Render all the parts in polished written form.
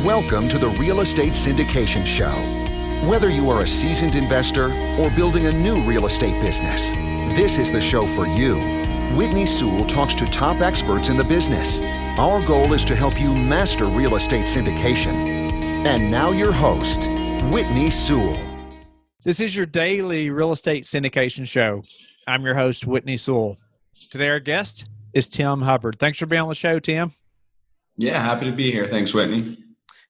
Welcome to the Real Estate Syndication Show. Whether you are a seasoned investor or building a new real estate business, this is the show for you. Whitney Sewell talks to top experts in the business. Our goal is to help you master real estate syndication. And now your host, Whitney Sewell. This is your daily real estate syndication show. I'm your host, Whitney Sewell. Today our guest is Tim Hubbard. Thanks for being on the show, Tim. Yeah, happy to be here. Thanks, Whitney.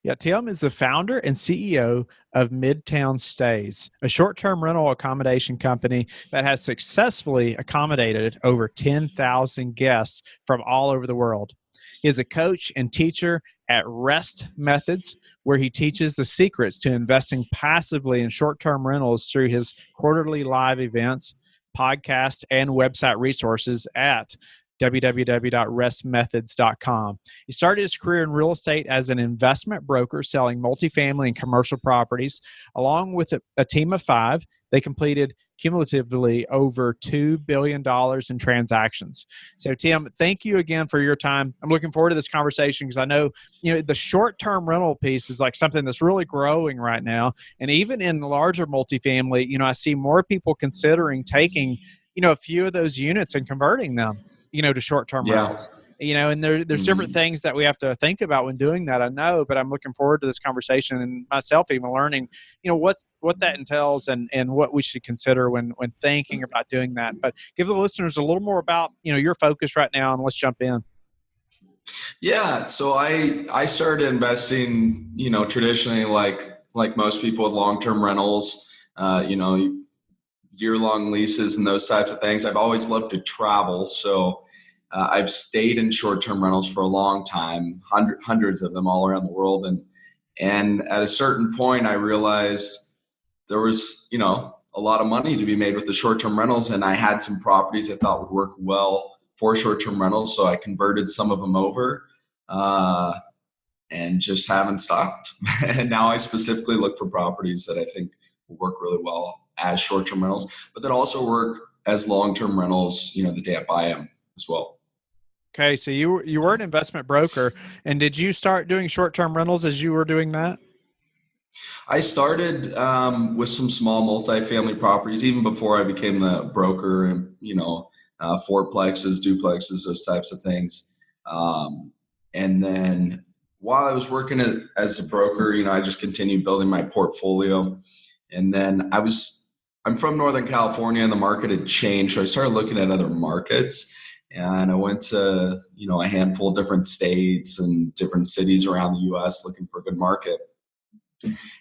Yeah, Tim is the founder and CEO of Midtown Stays, a short-term rental accommodation company that has successfully accommodated over 10,000 guests from all over the world. He is a coach and teacher at Rest Methods, where he teaches the secrets to investing passively in short-term rentals through his quarterly live events, podcast, and website resources at www.restmethods.com. He started his career in real estate as an investment broker selling multifamily and commercial properties. Along with a team of 5, they completed cumulatively over $2 billion in transactions. So, Tim, thank you again for your time. I'm looking forward to this conversation because I know, the short-term rental piece is like something that's really growing right now. And even in larger multifamily, I see more people considering taking, a few of those units and converting them, to short-term rentals. And there's different things that we have to think about when doing that, I know, but I'm looking forward to this conversation and myself even learning, what that entails and what we should consider when thinking about doing that. But give the listeners a little more about, your focus right now, and let's jump in. Yeah. So I started investing, traditionally like most people with long-term rentals, year-long leases and those types of things. I've always loved to travel. So I've stayed in short-term rentals for a long time, hundreds of them all around the world. And at a certain point, I realized there was, a lot of money to be made with the short-term rentals. And I had some properties I thought would work well for short-term rentals. So I converted some of them over and just haven't stopped. And now I specifically look for properties that I think will work really well as short-term rentals, but that also work as long-term rentals, the day I buy them as well. Okay. So you were an investment broker, and did you start doing short-term rentals as you were doing that? I started with some small multifamily properties even before I became the broker, and, fourplexes, duplexes, those types of things. And then while I was working as a broker, I just continued building my portfolio. And then I'm from Northern California, and the market had changed. So I started looking at other markets, and I went to, a handful of different states and different cities around the US looking for a good market.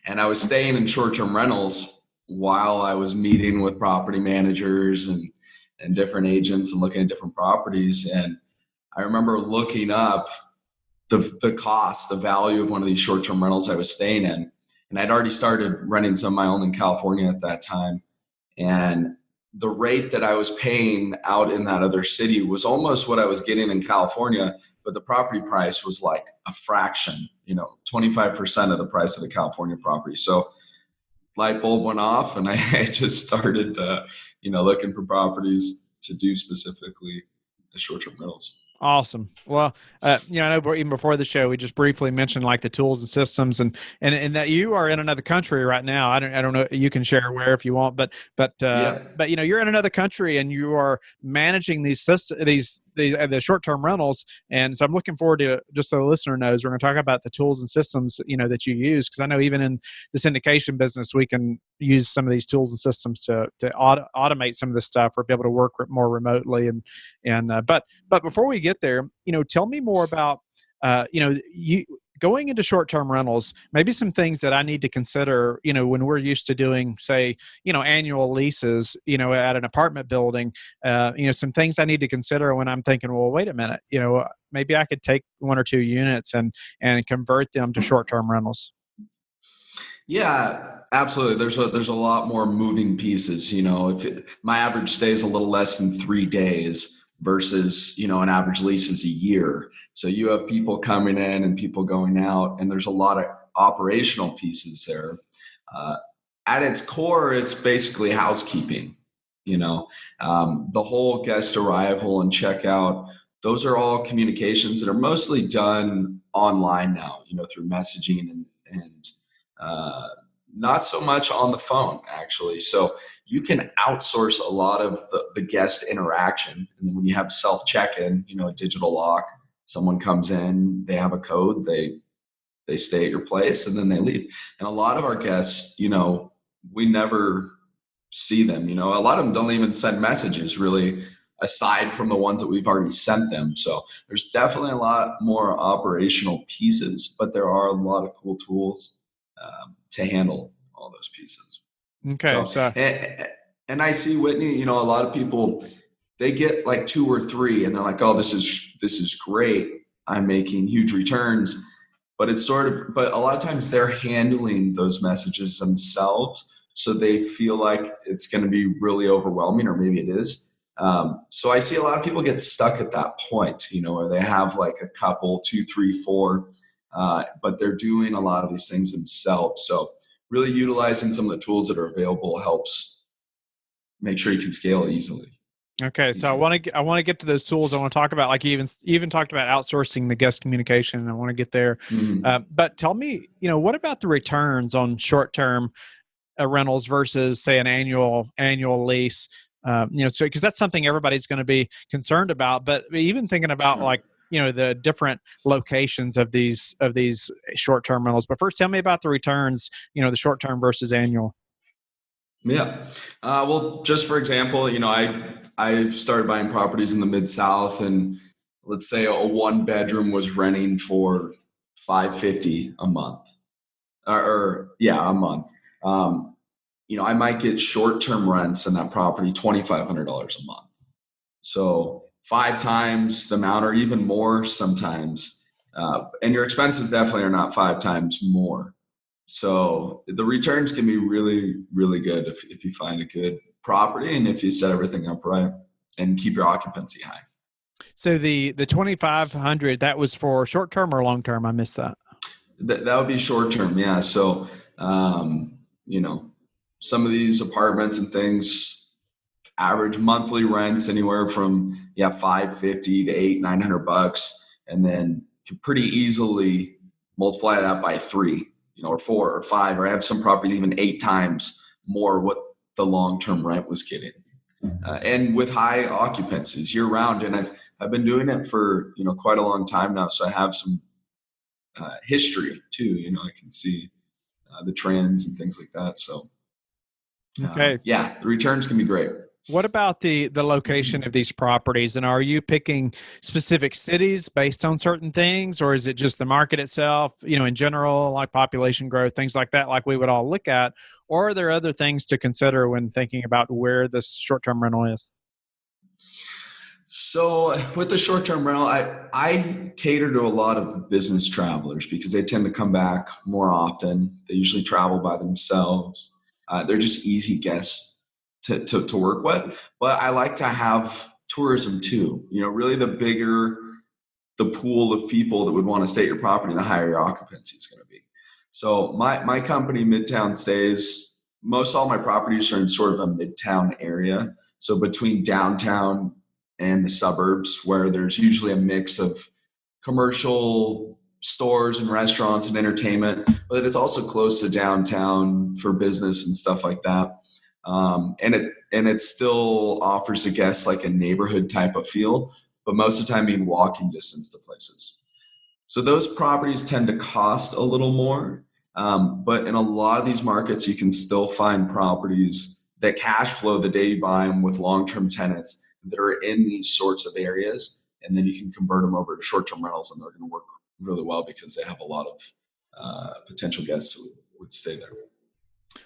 And I was staying in short-term rentals while I was meeting with property managers and different agents and looking at different properties. And I remember looking up the cost, the value of one of these short-term rentals I was staying in. And I'd already started renting some of my own in California at that time. And the rate that I was paying out in that other city was almost what I was getting in California, but the property price was like a fraction, 25% of the price of the California property. So light bulb went off, and I just started, looking for properties to do specifically as short-term rentals. Awesome. Well, I know even before the show, we just briefly mentioned like the tools and systems, and that you are in another country right now. I don't know. You can share where if you want, but you're in another country and you are managing these systems, the short-term rentals. And so I'm looking forward to, just so the listener knows, we're going to talk about the tools and systems, that you use. Cause I know even in the syndication business, we can use some of these tools and systems to automate some of this stuff or be able to work more remotely. But before we get there, tell me more about, you going into short-term rentals, maybe some things that I need to consider, when we're used to doing, say, annual leases, at an apartment building, some things I need to consider when I'm thinking, well, wait a minute, maybe I could take 1 or 2 units and convert them to short-term rentals. Yeah, absolutely. There's a lot more moving pieces. My average stay is a little less than 3 days versus, an average lease is a year. So you have people coming in and people going out, and there's a lot of operational pieces there. At its core, it's basically housekeeping. The whole guest arrival and checkout those are all communications that are mostly done online now, through messaging and not so much on the phone, actually. So you can outsource a lot of the guest interaction. And then when you have self check-in, a digital lock, someone comes in, they have a code, they stay at your place, and then they leave. And a lot of our guests, we never see them. A lot of them don't even send messages, really, aside from the ones that we've already sent them. So there's definitely a lot more operational pieces, but there are a lot of cool tools to handle all those pieces. Okay. And I see, Whitney, a lot of people, they get like 2 or 3 and they're like, oh, this is great. I'm making huge returns. But but a lot of times they're handling those messages themselves. So they feel like it's going to be really overwhelming, or maybe it is. So I see a lot of people get stuck at that point, where they have like a couple, 2, 3, 4, but they're doing a lot of these things themselves. So really utilizing some of the tools that are available helps make sure you can scale easily. Okay, so I want to get to those tools. I want to talk about, like you even talked about outsourcing the guest communication, and I want to get there. Mm-hmm. But tell me, what about the returns on short-term rentals versus, say, an annual lease? So because that's something everybody's going to be concerned about. But even thinking about the different locations of these short-term rentals. But first, tell me about the returns. The short-term versus annual. Yeah. Well, just for example, I started buying properties in the Mid-South, and let's say a 1-bedroom was renting for $550 a month, a month. I might get short-term rents in that property, $2,500 a month. So 5 times the amount, or even more sometimes. And your expenses definitely are not 5 times more. So the returns can be really, really good if you find a good property and if you set everything up right and keep your occupancy high. So the 2,500, that was for short term or long term? I missed that. That would be short term, yeah. So some of these apartments and things average monthly rents anywhere from $550 to $800-$900, and then can pretty easily multiply that by 3. Or 4 or 5, or I have some properties even 8 times more what the long-term rent was getting, and with high occupancies year round. And I've been doing it for quite a long time now, so I have some history too. I can see the trends and things like that. So okay, the returns can be great. What about the location of these properties? And are you picking specific cities based on certain things, or is it just the market itself, in general, like population growth, things like that, like we would all look at? Or are there other things to consider when thinking about where this short-term rental is? So with the short-term rental, I cater to a lot of business travelers because they tend to come back more often. They usually travel by themselves. They're just easy guests to work with. But I like to have tourism too. Really the bigger the pool of people that would want to stay at your property, the higher your occupancy is going to be. So my company, Midtown Stays, most all my properties are in sort of a midtown area. So between downtown and the suburbs, where there's usually a mix of commercial stores and restaurants and entertainment, but it's also close to downtown for business and stuff like that. And it still offers the guests like a neighborhood type of feel, but most of the time being walking distance to places. So those properties tend to cost a little more, but in a lot of these markets, you can still find properties that cash flow the day you buy them with long-term tenants that are in these sorts of areas, and then you can convert them over to short-term rentals, and they're going to work really well because they have a lot of potential guests who would stay there.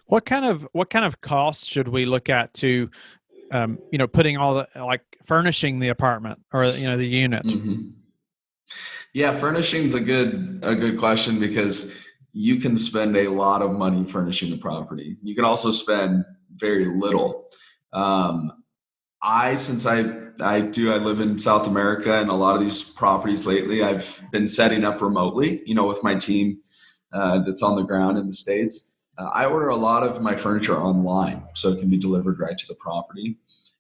What kind of costs should we look at to, putting all the, like, furnishing the apartment or the unit? Mm-hmm. Yeah, furnishing's a good question because you can spend a lot of money furnishing the property. You can also spend very little. Since I live in South America, and a lot of these properties lately, I've been setting up remotely, with my team that's on the ground in the States. I order a lot of my furniture online, so it can be delivered right to the property.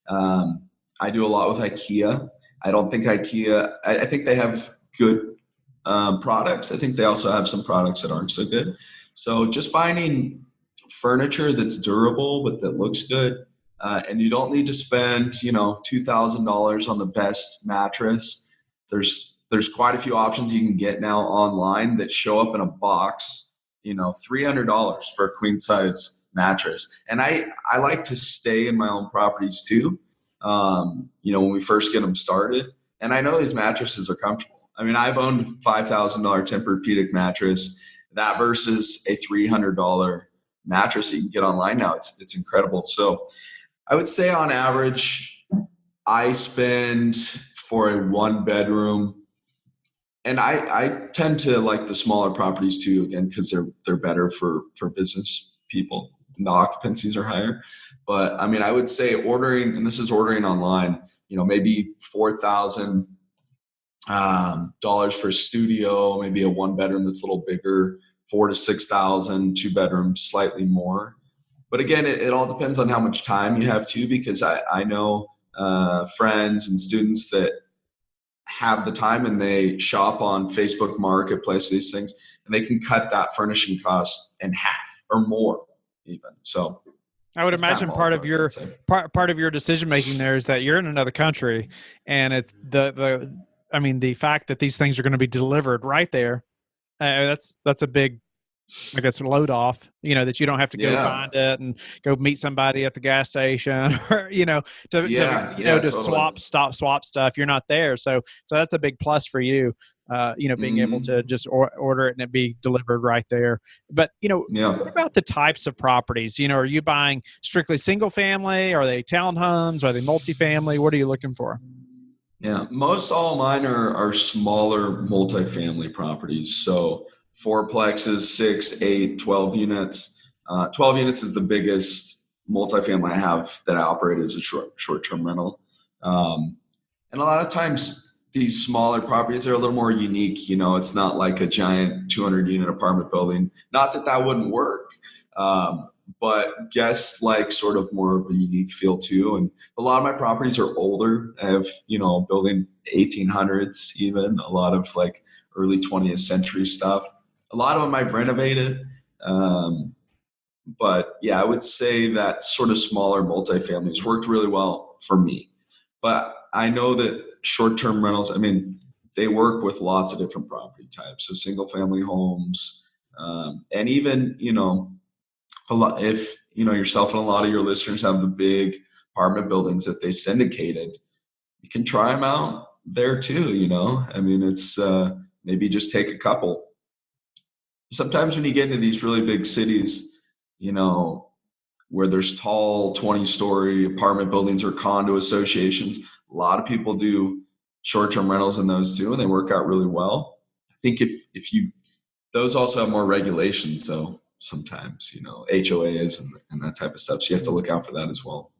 I do a lot with IKEA. I don't think IKEA, I think they have good products. I think they also have some products that aren't so good. So just finding furniture that's durable but that looks good, and you don't need to spend $2,000 on the best mattress. There's quite a few options you can get now online that show up in a box, $300 for a queen size mattress. And I like to stay in my own properties too, when we first get them started. And I know these mattresses are comfortable. I mean, I've owned $5,000 Tempur-Pedic mattress. That versus a $300 mattress that you can get online now. It's incredible. So I would say on average, I spend for a 1-bedroom, and I tend to like the smaller properties too, again, because they're better for business people. The occupancies are higher. But I mean, I would say ordering, and this is ordering online, maybe $4,000 for a studio, maybe a 1-bedroom that's a little bigger, $4,000 to $6,000, 2-bedrooms, slightly more. But again, it all depends on how much time you have too, because I know friends and students that have the time and they shop on Facebook Marketplace, these things, and they can cut that furnishing cost in half or more even. So I would imagine part of your decision making there is that you're in another country, and it's the fact that these things are going to be delivered right there. That's a big, I guess, load off, that you don't have to go find it and go meet somebody at the gas station or, to swap stuff. You're not there. So that's a big plus for you, being able to just order it and it be delivered right there. But, what about the types of properties? Are you buying strictly single family? Are they townhomes? Are they multifamily? What are you looking for? Yeah, most all mine are smaller multifamily properties. So 4plexes, 6, 8, 12 units. 12 units is the biggest multifamily I have that I operate as a short-term rental. And a lot of times these smaller properties are a little more unique. It's not like a giant 200-unit apartment building. Not that wouldn't work, but guests like sort of more of a unique feel too. And a lot of my properties are older. I have, building 1800s even, a lot of like early 20th century stuff. A lot of them I've renovated. But yeah, I would say that sort of smaller multifamilies worked really well for me. But I know that short-term rentals, they work with lots of different property types. So single family homes, and even, a lot, if, yourself and a lot of your listeners have the big apartment buildings that they syndicated, you can try them out there too, it's maybe just take a couple. Sometimes when you get into these really big cities, where there's tall 20-story apartment buildings or condo associations, a lot of people do short-term rentals in those too, and they work out really well. I think those also have more regulations, so sometimes, HOAs and that type of stuff. So you have to look out for that as well.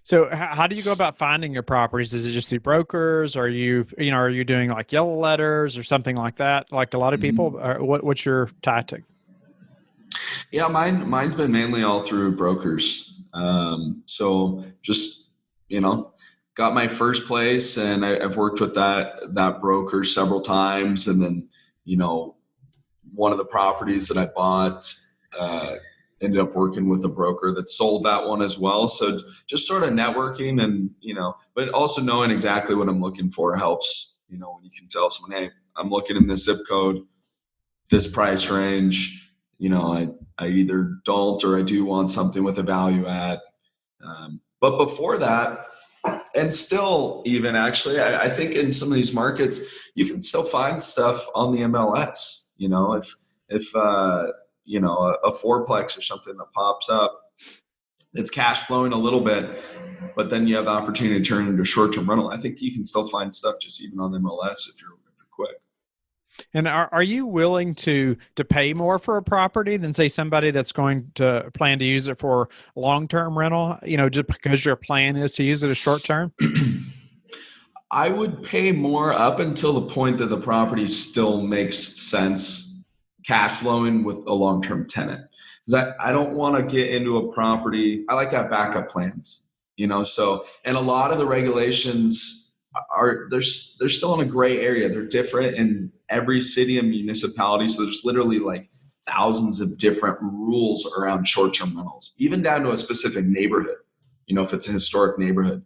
So how do you go about finding your properties? Is it just through brokers? Are you doing like yellow letters or something like that? Like a lot of people, what's your tactic? Yeah, mine's been mainly all through brokers. So just, got my first place, and I've worked with that broker several times. And then, one of the properties that I bought, ended up working with a broker that sold that one as well. So just sort of networking and, but also knowing exactly what I'm looking for helps, when you can tell someone, hey, I'm looking in this zip code, this price range, I either don't or I do want something with a value add. But before that, and still even actually, I think in some of these markets, you can still find stuff on the MLS, if a fourplex or something that pops up, it's cash flowing a little bit, but then you have the opportunity to turn it into a short-term rental. I think you can still find stuff just even on the MLS if you're quick. And are you willing to pay more for a property than, say, somebody that's going to plan to use it for long-term rental, just because your plan is to use it as short-term? I would pay more up until the point that the property still makes sense cash flowing with a long-term tenant. Because I don't want to get into a property. I like to have backup plans, so, and a lot of the regulations they're still in a gray area. They're different in every city and municipality. So there's literally like thousands of different rules around short-term rentals, even down to a specific neighborhood, if it's a historic neighborhood.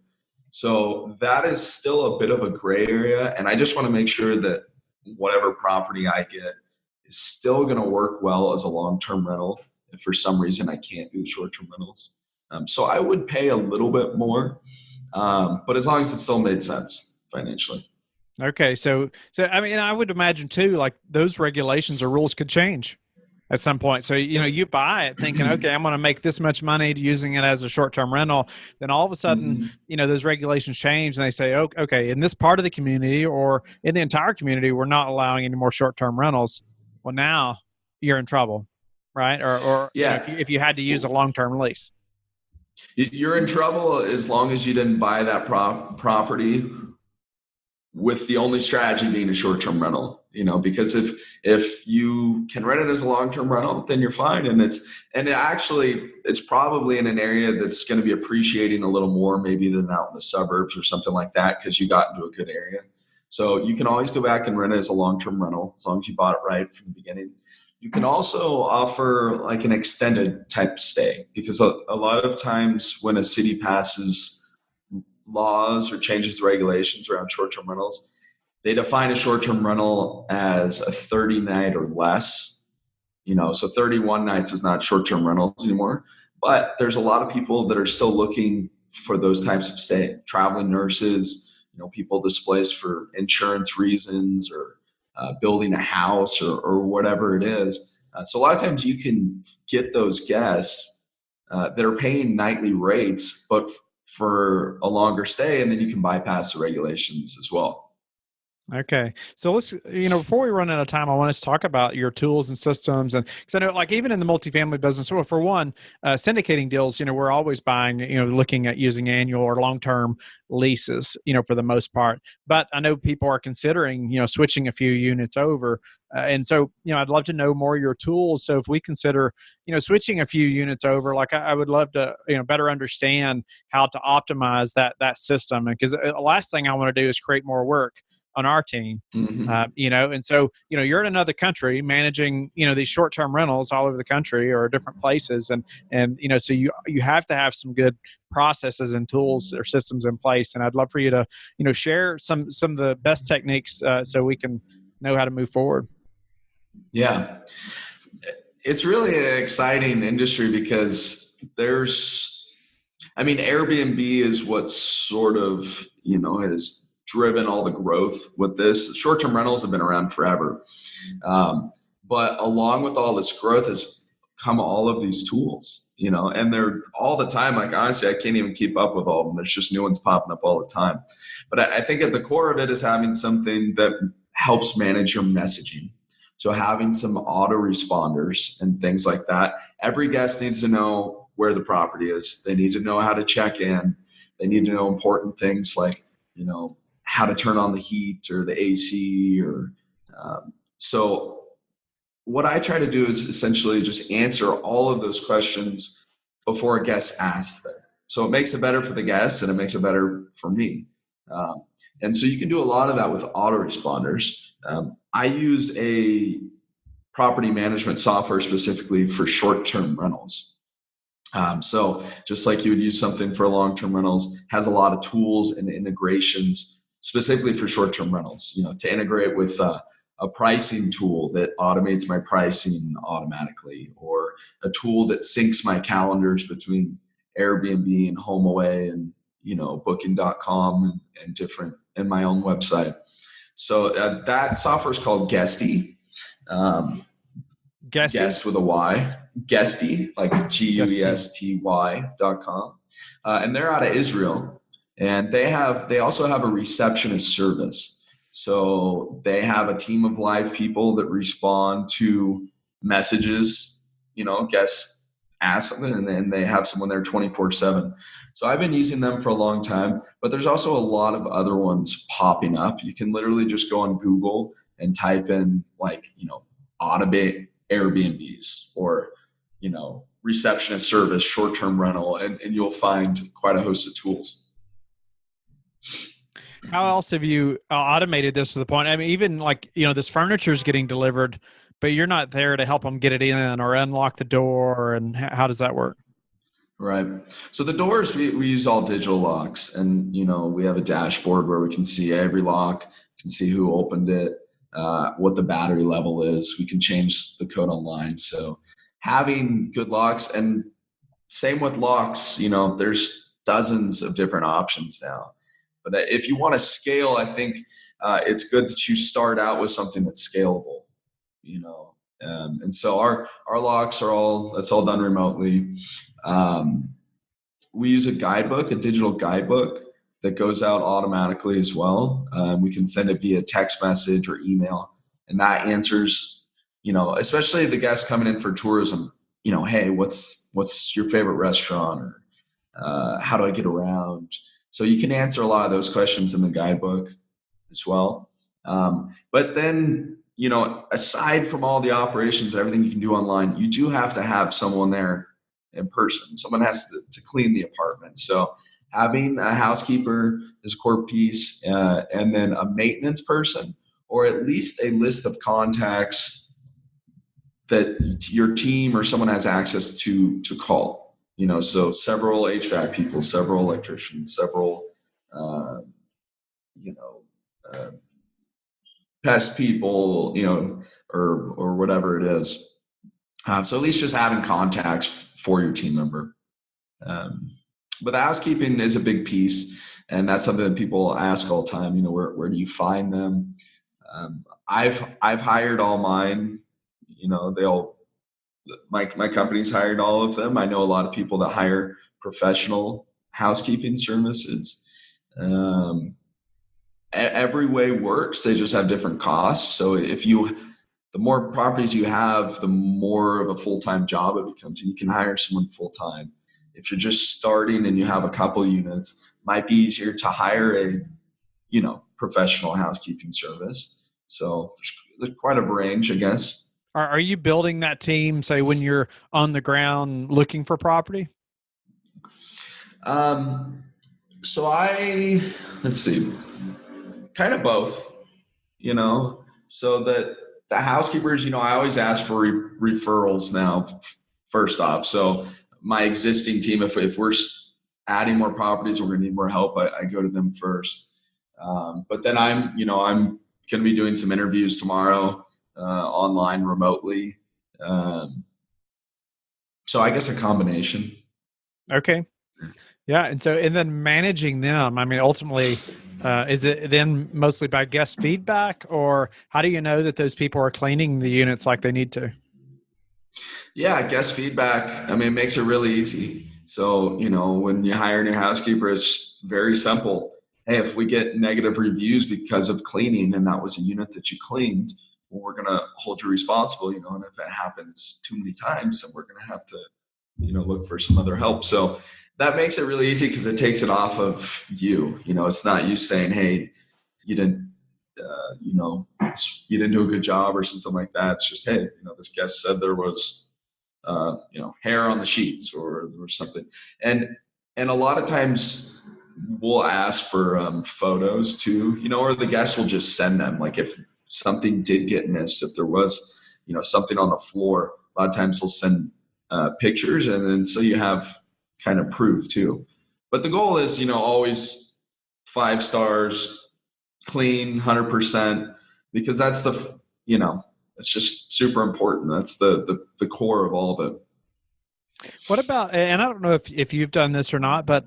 So that is still a bit of a gray area. And I just want to make sure that whatever property I get is still going to work well as a long-term rental if for some reason I can't do the short-term rentals. So I would pay a little bit more, but as long as it still made sense financially. Okay. So I mean, I would imagine too, like those regulations or rules could change at some point. So, you buy it thinking, okay, I'm going to make this much money using it as a short-term rental. Then all of a sudden, those regulations change and they say, oh, okay, in this part of the community or in the entire community, we're not allowing any more short-term rentals. Well, now you're in trouble, right? Or yeah. If you had to use a long-term lease. You're in trouble as long as you didn't buy that property with the only strategy being a short-term rental, because if you can rent it as a long-term rental, then you're fine. And it's probably in an area that's going to be appreciating a little more maybe than out in the suburbs or something like that, because you got into a good area. So you can always go back and rent it as a long-term rental as long as you bought it right from the beginning. You can also offer like an extended type stay, because a lot of times when a city passes laws or changes regulations around short-term rentals, they define a short-term rental as a 30 night or less, so 31 nights is not short-term rentals anymore. But there's a lot of people that are still looking for those types of stay, traveling nurses, people displaced for insurance reasons or building a house or whatever it is. So a lot of times you can get those guests that are paying nightly rates, but for a longer stay, and then you can bypass the regulations as well. Okay. So let's, before we run out of time, I want us to talk about your tools and systems. And because I know, like, even in the multifamily business, well, for one, syndicating deals, we're always buying, looking at using annual or long-term leases, for the most part. But I know people are considering, switching a few units over. And so, I'd love to know more of your tools. So if we consider, switching a few units over, like I would love to, better understand how to optimize that system. Because the last thing I want to do is create more work on our team, and so, you're in another country managing, these short-term rentals all over the country or different places. And, so you have to have some good processes and tools or systems in place. And I'd love for you to, share some of the best techniques so we can know how to move forward. Yeah. It's really an exciting industry because Airbnb is what sort of, has driven all the growth with this. Short-term rentals have been around forever. But along with all this growth has come all of these tools, and they're all the time. Like, honestly, I can't even keep up with all of them. There's just new ones popping up all the time. But I think at the core of it is having something that helps manage your messaging. So having some autoresponders and things like that. Every guest needs to know where the property is. They need to know how to check in. They need to know important things like, how to turn on the heat or the AC so what I try to do is essentially just answer all of those questions before a guest asks them. So it makes it better for the guests and it makes it better for me. And so you can do a lot of that with autoresponders. I use a property management software specifically for short-term rentals. So just like you would use something for long-term rentals, has a lot of tools and integrations specifically for short-term rentals, to integrate with a pricing tool that automates my pricing automatically, or a tool that syncs my calendars between Airbnb and HomeAway and, booking.com and my own website. So that software is called Guesty. Guest with a Y. Guesty, like GUESTY.com. And they're out of Israel. And they also have a receptionist service. So they have a team of live people that respond to messages, guests ask something, and then they have someone there 24/7. So I've been using them for a long time, but there's also a lot of other ones popping up. You can literally just go on Google and type in automate Airbnbs or, receptionist service, short-term rental, and you'll find quite a host of tools. How else have you automated this to the point? I mean, even like, this furniture is getting delivered, but you're not there to help them get it in or unlock the door. And how does that work? Right. So the doors, we use all digital locks, and we have a dashboard where we can see every lock, can see who opened it, what the battery level is. We can change the code online. So having good locks, and same with locks, there's dozens of different options now. But if you want to scale, I think it's good that you start out with something that's scalable, and so our locks that's all done remotely. We use a guidebook, a digital guidebook that goes out automatically as well. We can send it via text message or email, and that answers, especially the guests coming in for tourism, hey, what's your favorite restaurant, or how do I get around? So you can answer a lot of those questions in the guidebook as well. But then, aside from all the operations, everything you can do online, you do have to have someone there in person. Someone has to clean the apartment. So having a housekeeper is a core piece, and then a maintenance person, or at least a list of contacts that your team or someone has access to call. So several HVAC people, several electricians, several, pest people, or whatever it is. So at least just having contacts for your team member. But the housekeeping is a big piece, and that's something that people ask all the time. Where do you find them? I've hired all mine. My company's hired all of them. I know a lot of people that hire professional housekeeping services. Every way works. They just have different costs. So the more properties you have, the more of a full-time job it becomes. You can hire someone full-time. If you're just starting and you have a couple units, it might be easier to hire a, professional housekeeping service. So there's quite a range, I guess. Are you building that team, say, when you're on the ground looking for property? So let's see, kind of both, so that the housekeepers, I always ask for referrals now, first off. So my existing team, if we're adding more properties, we're going to need more help, I go to them first. But then I'm going to be doing some interviews tomorrow, online, remotely. So I guess a combination. Okay. Yeah. And then managing them, I mean, ultimately, is it then mostly by guest feedback, or how do you know that those people are cleaning the units like they need to? Yeah, guest feedback. I mean, it makes it really easy. So, when you hire a new housekeeper, it's very simple. Hey, if we get negative reviews because of cleaning, and that was a unit that you cleaned, well, we're going to hold you responsible, and if it happens too many times, then we're going to have to, look for some other help. So that makes it really easy because it takes it off of you. It's not you saying, hey, you didn't do a good job or something like that. It's just, hey, this guest said there was, hair on the sheets or something. And a lot of times we'll ask for photos too, or the guests will just send them. Like if something did get missed, if there was, something on the floor, a lot of times they'll send pictures, and then so you have kind of proof too. But the goal is, always 5 stars, clean, 100%, because that's it's just super important. That's the core of all of it. What about, and I don't know if you've done this or not, but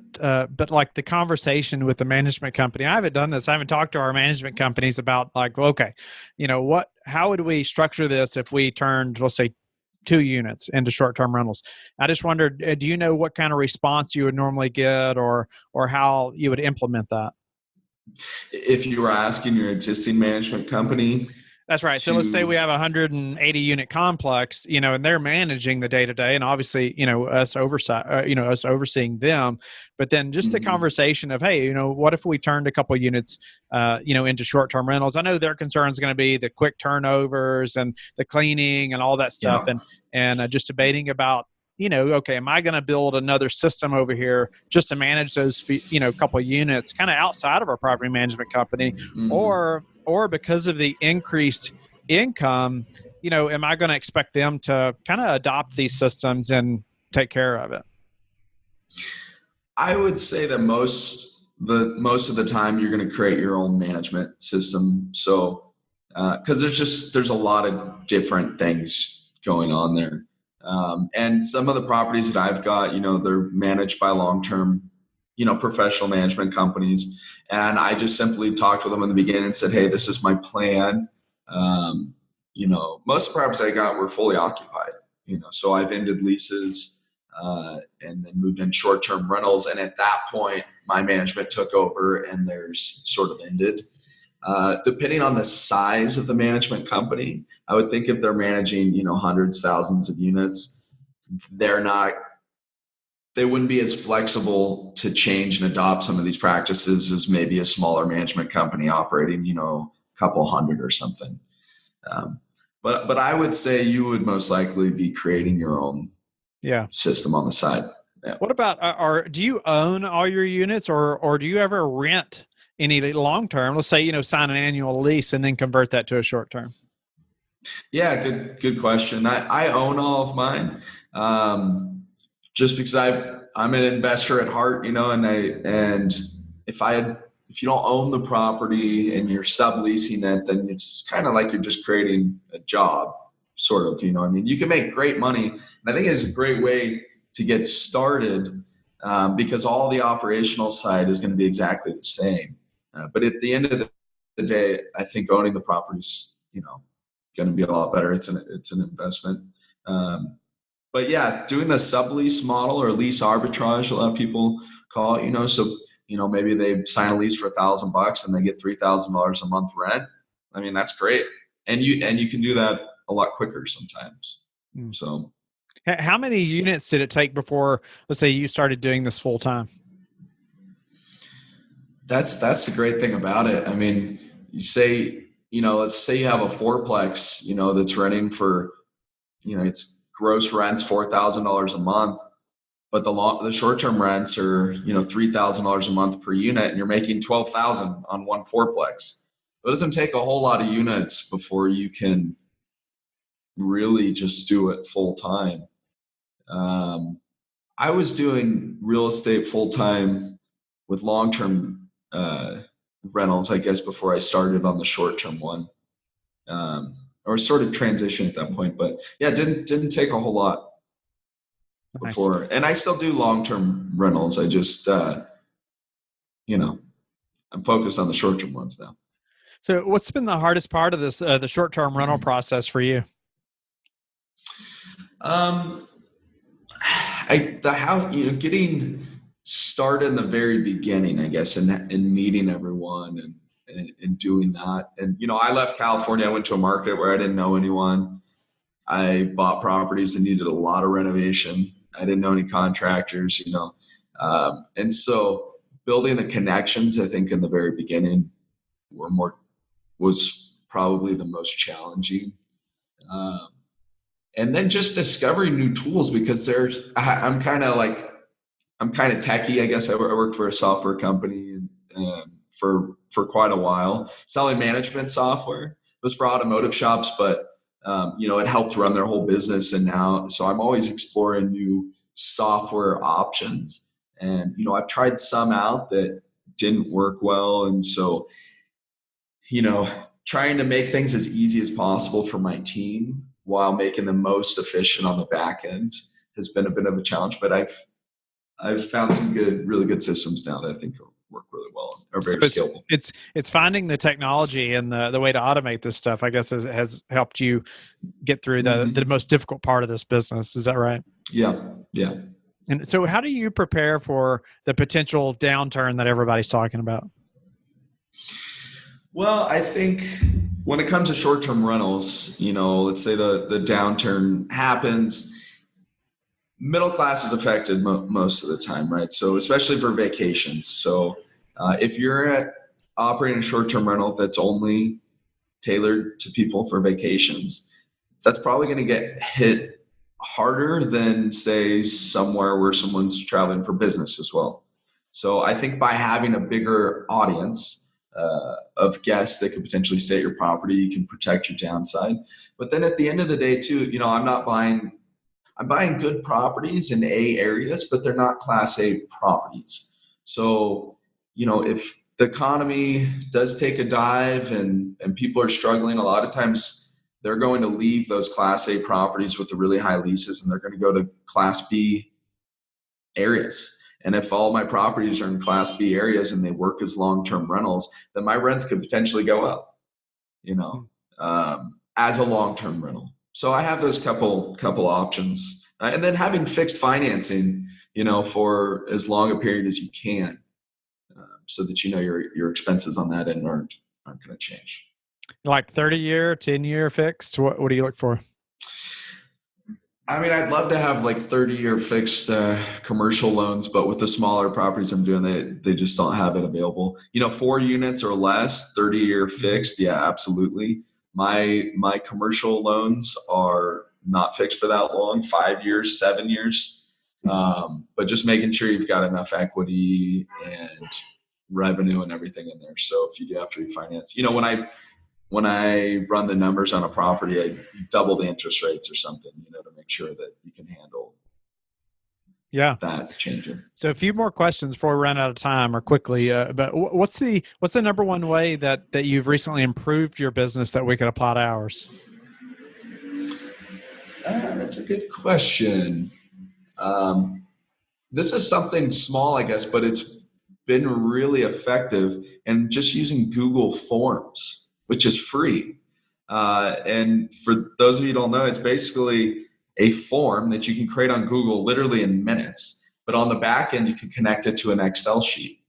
like the conversation with the management company, I haven't done this. I haven't talked to our management companies about like, okay, how would we structure this if we turned, let's say, 2 units into short-term rentals? I just wondered, do you know what kind of response you would normally get, or how you would implement that? If you were asking your existing management company. That's right. So let's say we have a 180 unit complex, and they're managing the day to day, and obviously, us us overseeing them. But then just the conversation of, hey, what if we turned a couple units, into short-term rentals? I know their concern is going to be the quick turnovers and the cleaning and all that stuff, and just debating about okay, am I going to build another system over here just to manage those, couple of units kind of outside of our property management company, or because of the increased income, am I going to expect them to kind of adopt these systems and take care of it? I would say that most of the time you're going to create your own management system. So, because there's a lot of different things going on there. And some of the properties that I've got, they're managed by long-term, professional management companies. And I just simply talked with them in the beginning and said, hey, this is my plan. Most of the properties I got were fully occupied, so I've ended leases, and then moved in short-term rentals. And at that point, my management took over and theirs sort of ended. Depending on the size of the management company, I would think if they're managing, hundreds, thousands of units, they wouldn't be as flexible to change and adopt some of these practices as maybe a smaller management company operating, a couple hundred or something. But I would say you would most likely be creating your own system on the side. Yeah. What about, do you own all your units, or do you ever rent any long-term? Let's say, sign an annual lease and then convert that to a short-term. Yeah, good question. I own all of mine, just because I'm an investor at heart, and if you don't own the property and you're subleasing it, then it's kind of like you're just creating a job, sort of. You can make great money, and I think it's a great way to get started, because all the operational side is going to be exactly the same. But at the end of the day, I think owning the property is, going to be a lot better. It's an investment. But yeah, doing the sublease model or lease arbitrage, a lot of people call it, so, maybe they sign a lease for $1,000 and they get $3,000 a month rent. I mean, that's great. And you can do that a lot quicker sometimes. So how many units did it take before, let's say, you started doing this full time? That's the great thing about it. I mean, let's say you have a fourplex, that's renting for, it's gross rents $4,000 a month, but the short-term rents are, $3,000 a month per unit, and you're making $12,000 on one fourplex. It doesn't take a whole lot of units before you can really just do it full time. I was doing real estate full time with long-term rentals, I guess, before I started on the short-term one, or sort of transition at that point. But yeah, didn't take a whole lot before. Nice. And I still do long-term rentals. I just, I'm focused on the short-term ones now. So what's been the hardest part of this, the short-term rental process for you? Getting started in the very beginning, I guess, and meeting everyone and doing that. And, I left California. I went to a market where I didn't know anyone. I bought properties that needed a lot of renovation. I didn't know any contractors, and so building the connections, I think in the very beginning was probably the most challenging. And then just discovering new tools, because I'm kind of techie, I guess. I worked for a software company for quite a while, selling management software. It was for automotive shops, but it helped run their whole business. And so I'm always exploring new software options. And, I've tried some out that didn't work well. And so, trying to make things as easy as possible for my team while making them most efficient on the back end has been a bit of a challenge. But I've found some really good systems now that I think work really well, are very scalable. It's finding the technology and the way to automate this stuff, I guess, has helped you get through the most difficult part of this business. Is that right? Yeah. And so how do you prepare for the potential downturn that everybody's talking about? Well, I think when it comes to short-term rentals, let's say the downturn happens, middle class is affected most of the time, right? So especially for vacations. So if you're operating a short-term rental that's only tailored to people for vacations, that's probably going to get hit harder than, say, somewhere where someone's traveling for business as well. So I think by having a bigger audience of guests that could potentially stay at your property, you can protect your downside. But then at the end of the day too, I'm buying good properties in A areas, but they're not Class A properties. So, if the economy does take a dive and people are struggling, a lot of times they're going to leave those Class A properties with the really high leases and they're going to go to Class B areas. And if all my properties are in Class B areas and they work as long-term rentals, then my rents could potentially go up, as a long-term rental. So I have those couple options, and then having fixed financing, for as long a period as you can, so that your expenses on that end aren't going to change. Like 30-year, 10-year fixed. What do you look for? I mean, I'd love to have like 30-year fixed commercial loans, but with the smaller properties I'm doing, they just don't have it available. 4 units or less, 30-year fixed. Yeah, absolutely. My commercial loans are not fixed for that long, 5 years, 7 years. But just making sure you've got enough equity and revenue and everything in there. So if you do have to refinance, when I run the numbers on a property, I double the interest rates or something, to make sure that you can handle that changing. So a few more questions before we run out of time, or quickly. But what's the number one way that you've recently improved your business that we could apply to ours? That's a good question. This is something small, I guess, but it's been really effective. And just using Google Forms, which is free. And for those of you who don't know, it's basically a form that you can create on Google literally in minutes. But on the back end, you can connect it to an Excel sheet.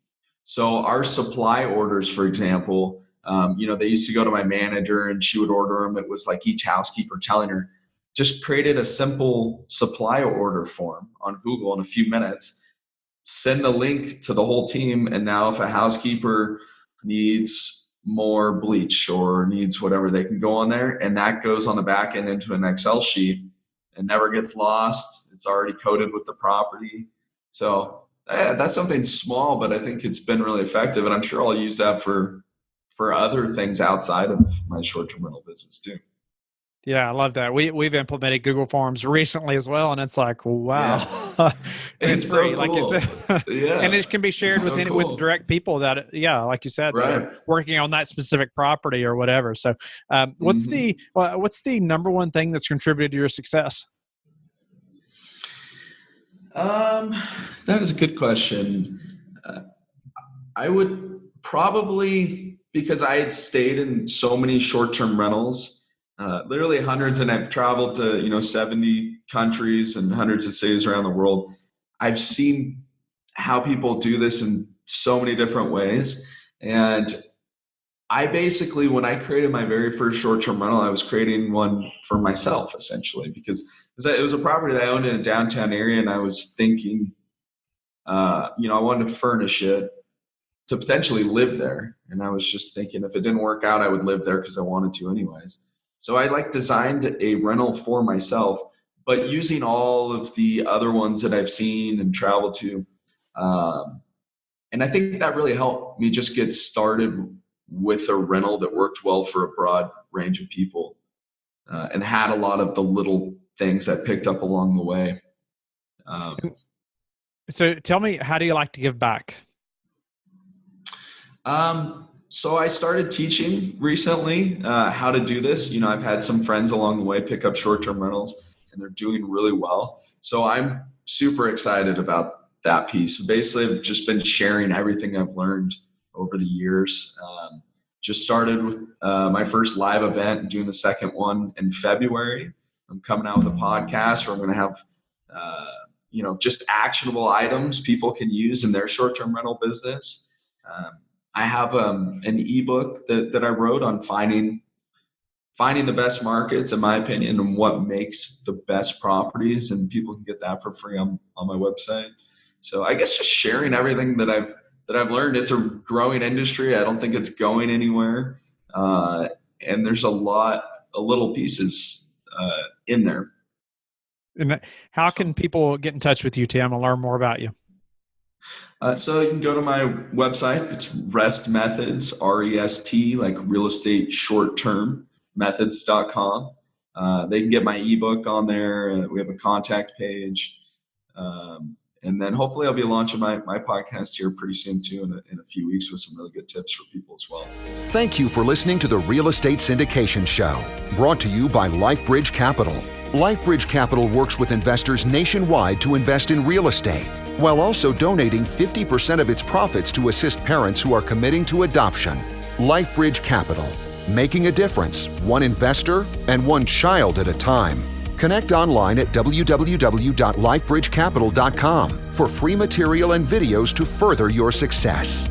So our supply orders, for example, they used to go to my manager and she would order them. It was like each housekeeper telling her, just created a simple supply order form on Google in a few minutes, send the link to the whole team. And now if a housekeeper needs more bleach or needs whatever, they can go on there, and that goes on the back end into an Excel sheet and never gets lost. It's already coded with the property. So that's something small, but I think it's been really effective. And I'm sure I'll use that for other things outside of my short-term rental business too. Yeah, I love that. We've implemented Google Forms recently as well, and it's like, wow. Yeah. And it's free, so like you said. Yeah. And it can be shared with direct people that, like you said, right, that are working on that specific property or whatever. So what's the number one thing that's contributed to your success? That is a good question. I would probably, because I had stayed in so many short-term rentals, literally hundreds, and I've traveled to 70 countries and hundreds of cities around the world. I've seen how people do this in so many different ways. And I basically, when I created my very first short-term rental, I was creating one for myself essentially, because it was a property that I owned in a downtown area, and I was thinking, I wanted to furnish it to potentially live there. And I was just thinking, if it didn't work out, I would live there because I wanted to anyways. So I designed a rental for myself, but using all of the other ones that I've seen and traveled to. And I think that really helped me just get started with a rental that worked well for a broad range of people, and had a lot of the little things I picked up along the way. So tell me, how do you like to give back? So I started teaching recently how to do this. I've had some friends along the way pick up short-term rentals, and they're doing really well. So I'm super excited about that piece. Basically, I've just been sharing everything I've learned over the years. Just started with my first live event and doing the second one in February. I'm coming out with a podcast where I'm going to have, just actionable items people can use in their short-term rental business. I have an ebook that I wrote on finding the best markets, in my opinion, and what makes the best properties, and people can get that for free on my website. So I guess just sharing everything that I've learned. It's a growing industry. I don't think it's going anywhere, and there's a lot of little pieces in there. And how can people get in touch with you, Tim, and learn more about you? So you can go to my website. It's Rest Methods, REST, like real estate short-term methods.com. They can get my ebook on there. We have a contact page. And then hopefully I'll be launching my podcast here pretty soon too, in a few weeks, with some really good tips for people as well. Thank you for listening to the Real Estate Syndication Show, brought to you by Life Bridge Capital. Life Bridge Capital works with investors nationwide to invest in real estate, while also donating 50% of its profits to assist parents who are committing to adoption. Life Bridge Capital, making a difference, one investor and one child at a time. Connect online at www.lifebridgecapital.com for free material and videos to further your success.